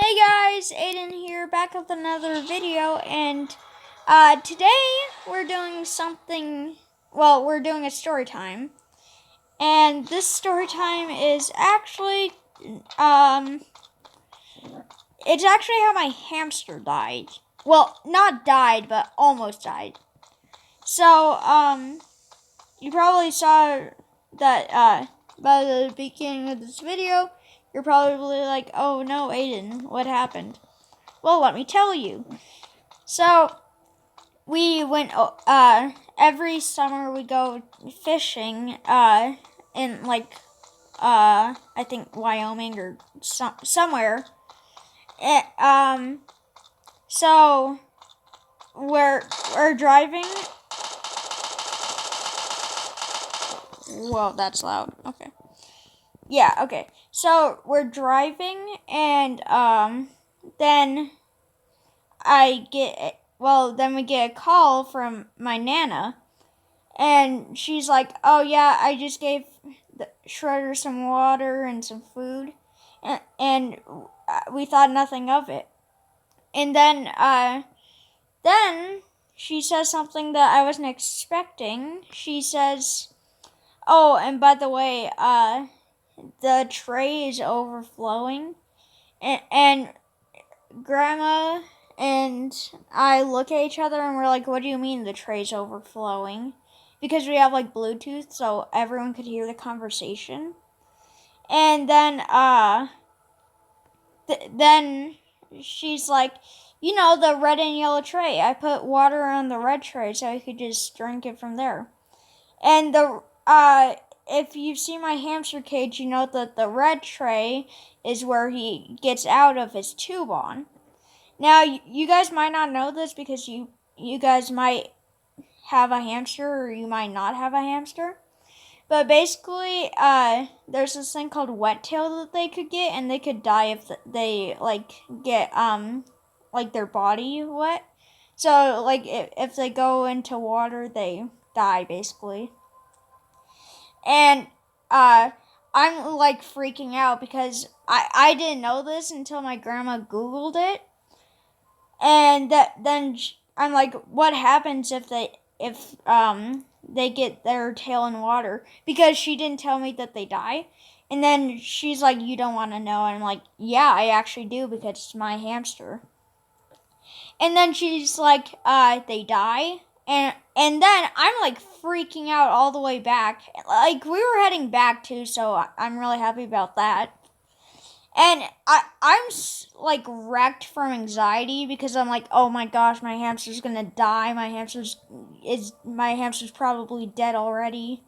Hey guys, Aiden here, back with another video, and today we're doing we're doing a story time, and this story time is actually, it's actually how my hamster died. Well, not died, but almost died. So, you probably saw that, by the beginning of this video, you're probably like, oh no, Aiden, what happened? Well, let me tell you. So, we went, every summer we go fishing, in I think Wyoming or somewhere. And, so, we're driving. Whoa, that's loud. Okay. Yeah, okay. So, we're driving, and, then we get a call from my Nana, and she's like, oh yeah, I just gave the Shredder some water and some food, and we thought nothing of it. And then she says something that I wasn't expecting. She says, oh, and by the way, the tray is overflowing, and Grandma and I look at each other and we're like, what do you mean the tray's overflowing? Because we have like Bluetooth so everyone could hear the conversation. And then then she's like, you know, the red and yellow tray. I put water on the red tray so I could just drink it from there. And if you've seen my hamster cage, you know that the red tray is where he gets out of his tube on. Now, you guys might not know this because you guys might have a hamster or you might not have a hamster. But basically, there's this thing called wet tail that they could get, and they could die if they, get, their body wet. So, if they go into water, they die, basically. And, I'm, freaking out because I didn't know this until my grandma Googled it. And then I'm like, what happens if they get their tail in water? Because she didn't tell me that they die. And then she's like, you don't want to know. And I'm like, yeah, I actually do because it's my hamster. And then she's like, they die. And then I'm like freaking out all the way back. Like, we were heading back too, so I'm really happy about that. And I'm like wrecked from anxiety because I'm like, oh my gosh, my hamster's gonna die. My hamster's probably dead already.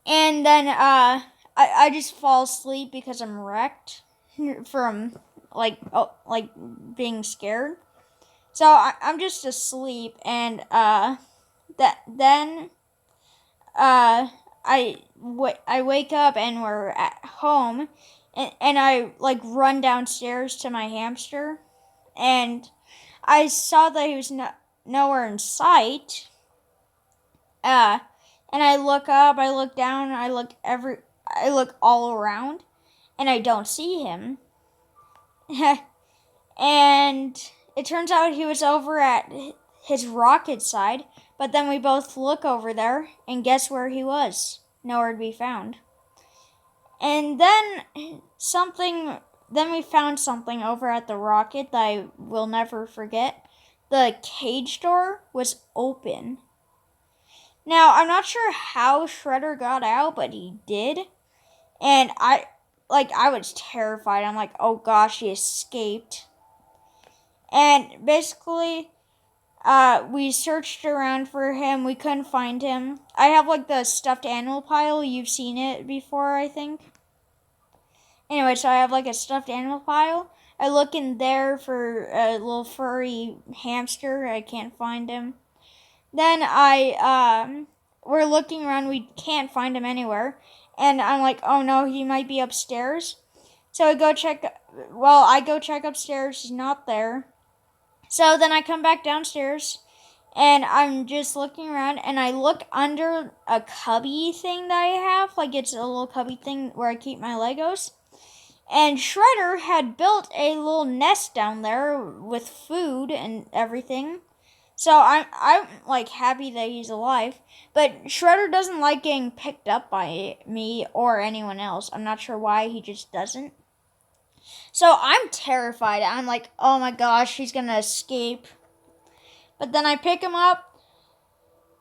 And then I just fall asleep because I'm wrecked from being scared. So I'm just asleep, and then I wake up and we're at home, and I run downstairs to my hamster, and I saw that he was nowhere in sight. And I look up, I look down, I look all around, and I don't see him. And it turns out he was over at his rocket side, but then we both look over there, and guess where he was? Nowhere to be found. And then we found something over at the rocket that I will never forget. The cage door was open. Now, I'm not sure how Shredder got out, but he did. And I was terrified. I'm like, oh gosh, he escaped. And basically, we searched around for him. We couldn't find him. I have the stuffed animal pile. You've seen it before, I think. Anyway, so I have a stuffed animal pile. I look in there for a little furry hamster. I can't find him. Then we're looking around. We can't find him anywhere. And I'm like, oh no, he might be upstairs. So I go check upstairs. He's not there. So then I come back downstairs, and I'm just looking around, and I look under a cubby thing that I have. It's a little cubby thing where I keep my Legos. And Shredder had built a little nest down there with food and everything. So I'm like happy that he's alive. But Shredder doesn't like getting picked up by me or anyone else. I'm not sure why, he just doesn't. So I'm terrified. I'm like, oh my gosh, he's gonna escape. But then I pick him up,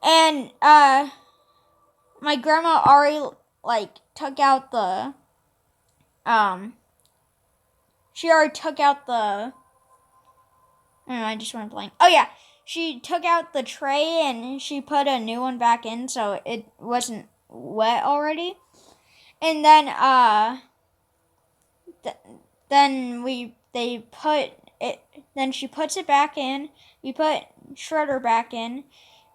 and my grandma already like took out the she already took out the I just went blank. Oh yeah, she took out the tray and she put a new one back in so it wasn't wet already. And then then she puts it back in. We put Shredder back in,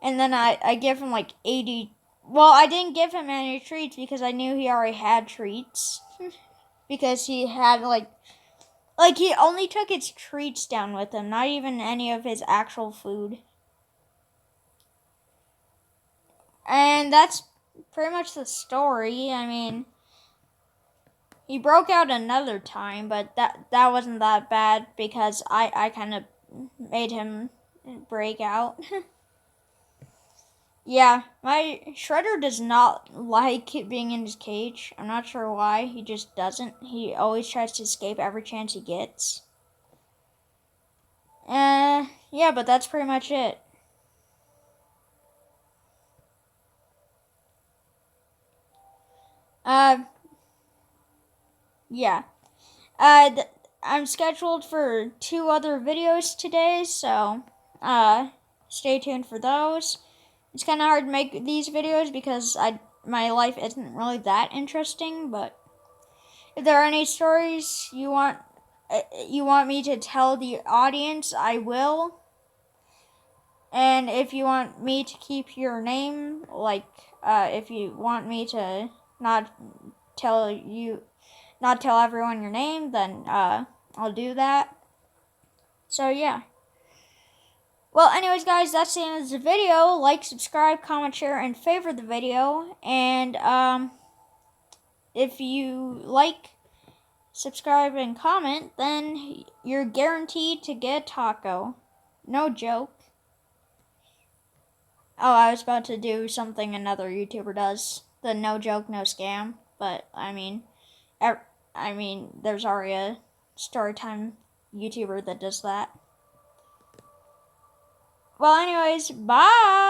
and then I give him like 80. Well, I didn't give him any treats because I knew he already had treats. Because he had like he only took his treats down with him, not even any of his actual food. And that's pretty much the story. I mean, he broke out another time, but that wasn't that bad because I kind of made him break out. Yeah, my Shredder does not like being in his cage. I'm not sure why. He just doesn't. He always tries to escape every chance he gets. Yeah, but that's pretty much it. Yeah. I'm scheduled for 2 other videos today, so stay tuned for those. It's kind of hard to make these videos because my life isn't really that interesting, but if there are any stories you want me to tell the audience, I will. And if you want me to keep your name, like if you want me to not tell everyone your name, then I'll do that. So yeah. Well, anyways, guys, that's the end of the video. Like, subscribe, comment, share, and favorite the video. And if you like, subscribe, and comment, then you're guaranteed to get a taco. No joke. Oh, I was about to do something another YouTuber does. The no joke, no scam. But, there's already a Storytime YouTuber that does that. Well, anyways, bye!